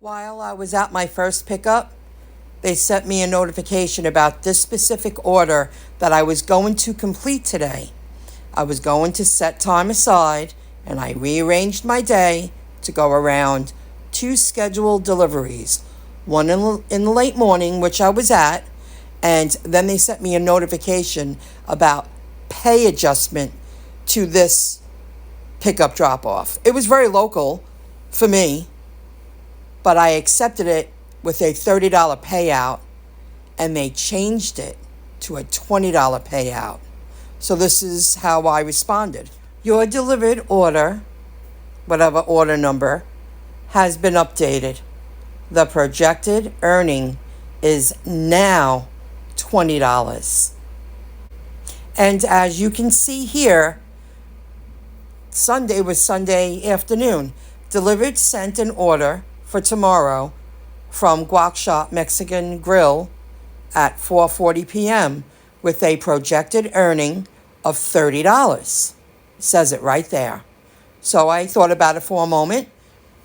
While I was at my first pickup, they sent me a notification about this specific order that I was going to complete today. I was going to set time aside, and I rearranged my day to go around two scheduled deliveries, one in the late morning, which I was at, and then they sent me a notification about pay adjustment to this pickup drop-off. It was very local for me, but I accepted it with a $30 payout, and they changed it to a $20 payout. So this is how I responded. Your delivered order, whatever order number, has been updated. The projected earning is now $20. And as you can see here, Sunday was Sunday afternoon. Delivered sent an order for tomorrow from Guac Shop Mexican Grill at 4:40 p.m. with a projected earning of $30. It says it right there. So I thought about it for a moment.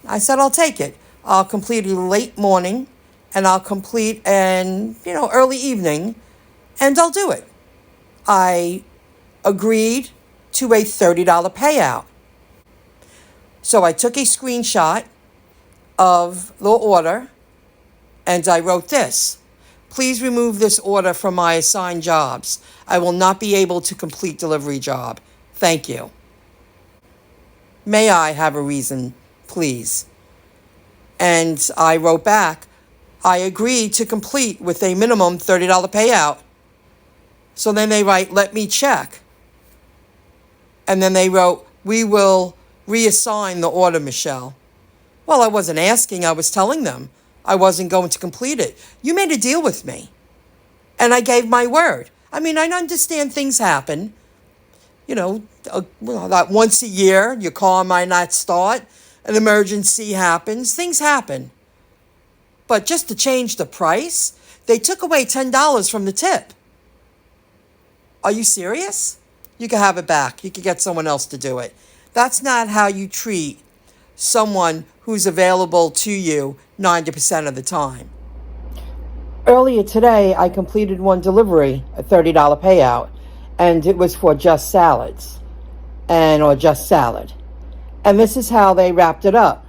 I said, I'll take it. I'll complete a late morning, and I'll complete an early evening, and I'll do it. I agreed to a $30 payout. So I took a screenshot of the order, and I wrote this: please remove this order from my assigned jobs. I will not be able to complete delivery job. Thank you. May I have a reason, please? And I wrote back, I agree to complete with a minimum $30 payout. So then they write, let me check. And then they wrote, we will reassign the order, Michelle. Well, I wasn't asking, I was telling them I wasn't going to complete it. You made a deal with me, and I gave my word. I mean, I understand things happen. That once a year, your car might not start, an emergency happens, things happen. But just to change the price, they took away $10 from the tip. Are you serious? You can have it back. You can get someone else to do it. That's not how you treat someone who's available to you 90% of the time. Earlier today, I completed one delivery, a $30 payout, and it was for just salads, or just salad. And this is how they wrapped it up.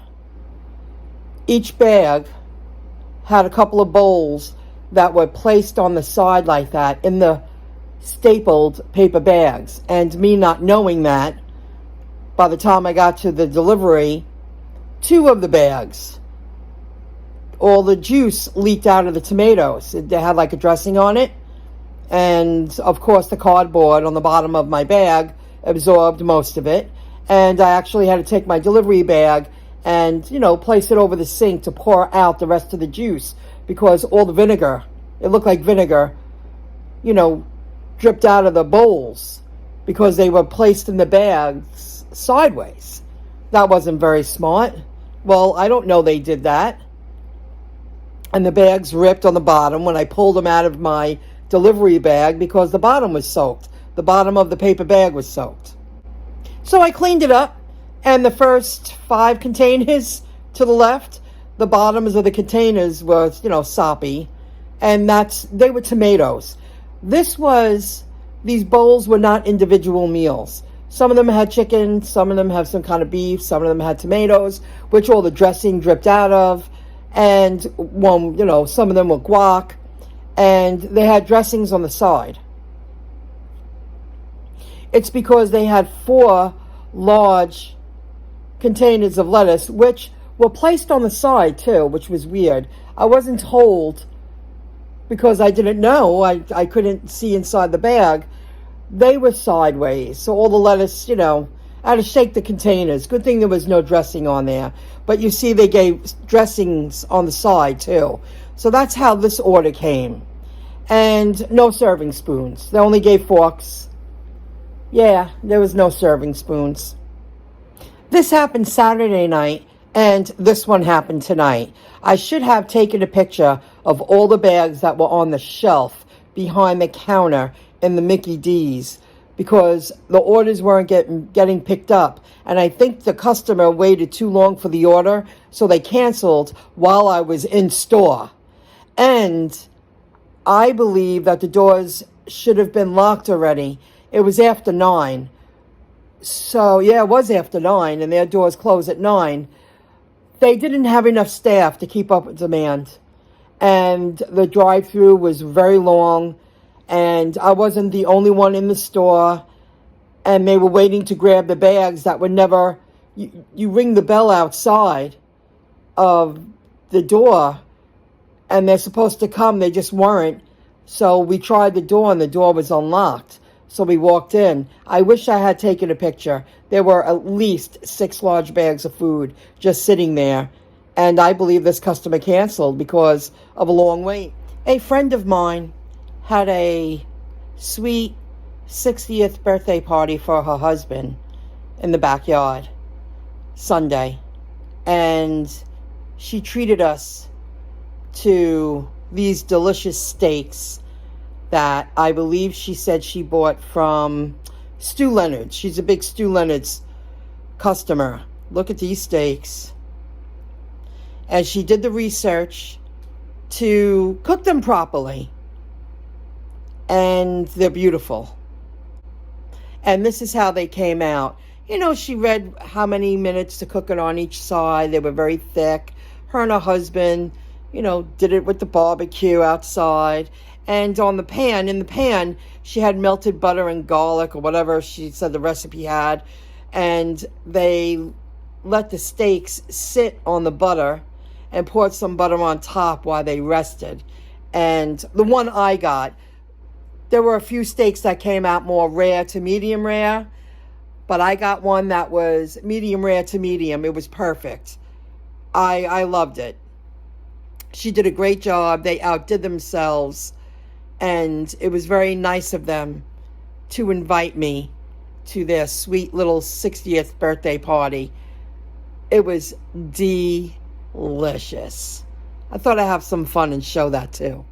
Each bag had a couple of bowls that were placed on the side like that in the stapled paper bags. And me not knowing that, by the time I got to the delivery, two of the bags, all the juice leaked out of the tomatoes. They had like a dressing on it. And of course the cardboard on the bottom of my bag absorbed most of it. And I actually had to take my delivery bag and, place it over the sink to pour out the rest of the juice, because all the vinegar, it looked like vinegar, dripped out of the bowls because they were placed in the bags sideways. That wasn't very smart. Well, I don't know they did that. And the bags ripped on the bottom when I pulled them out of my delivery bag because the bottom was soaked. The bottom of the paper bag was soaked. So I cleaned it up, and the first 5 containers to the left, the bottoms of the containers were, soppy, and they were tomatoes. These bowls were not individual meals. Some of them had chicken, some of them had some kind of beef, some of them had tomatoes, which all the dressing dripped out of, and some of them were guac, and they had dressings on the side. It's because they had 4 large containers of lettuce, which were placed on the side too, which was weird. I wasn't told, because I didn't know. I couldn't see inside the bag. They were sideways. So all the lettuce, I had to shake the containers. Good thing there was no dressing on there. But you see they gave dressings on the side too. So that's how this order came. And no serving spoons. They only gave forks. Yeah, there was no serving spoons. This happened Saturday night, and this one happened tonight. I should have taken a picture of all the bags that were on the shelf behind the counter in the Mickey D's, because the orders weren't getting picked up. And I think the customer waited too long for the order, so they canceled while I was in store. And I believe that the doors should have been locked already. It was after 9. So, yeah, it was after 9, and their doors close at 9. They didn't have enough staff to keep up with demand. And the drive-through was very long, and I wasn't the only one in the store, and they were waiting to grab the bags that would never... You ring the bell outside of the door, and they're supposed to come, they just weren't. So we tried the door, and the door was unlocked. So we walked in. I wish I had taken a picture. There were at least 6 large bags of food just sitting there. And I believe this customer canceled because of a long wait. A friend of mine had a sweet 60th birthday party for her husband in the backyard Sunday. And she treated us to these delicious steaks that I believe she said she bought from Stu Leonard's. She's a big Stu Leonard's customer. Look at these steaks. And she did the research to cook them properly. And they're beautiful. And this is how they came out. You know, she read how many minutes to cook it on each side. They were very thick. Her and her husband, you know, did it with the barbecue outside. And in the pan, she had melted butter and garlic or whatever she said the recipe had. And they let the steaks sit on the butter and poured some butter on top while they rested. And the one I got, there were a few steaks that came out more rare to medium rare, but I got one that was medium rare to medium. It was perfect. I loved it. She did a great job. They outdid themselves. And it was very nice of them to invite me to their sweet little 60th birthday party. It was delicious. I thought I'd have some fun and show that too.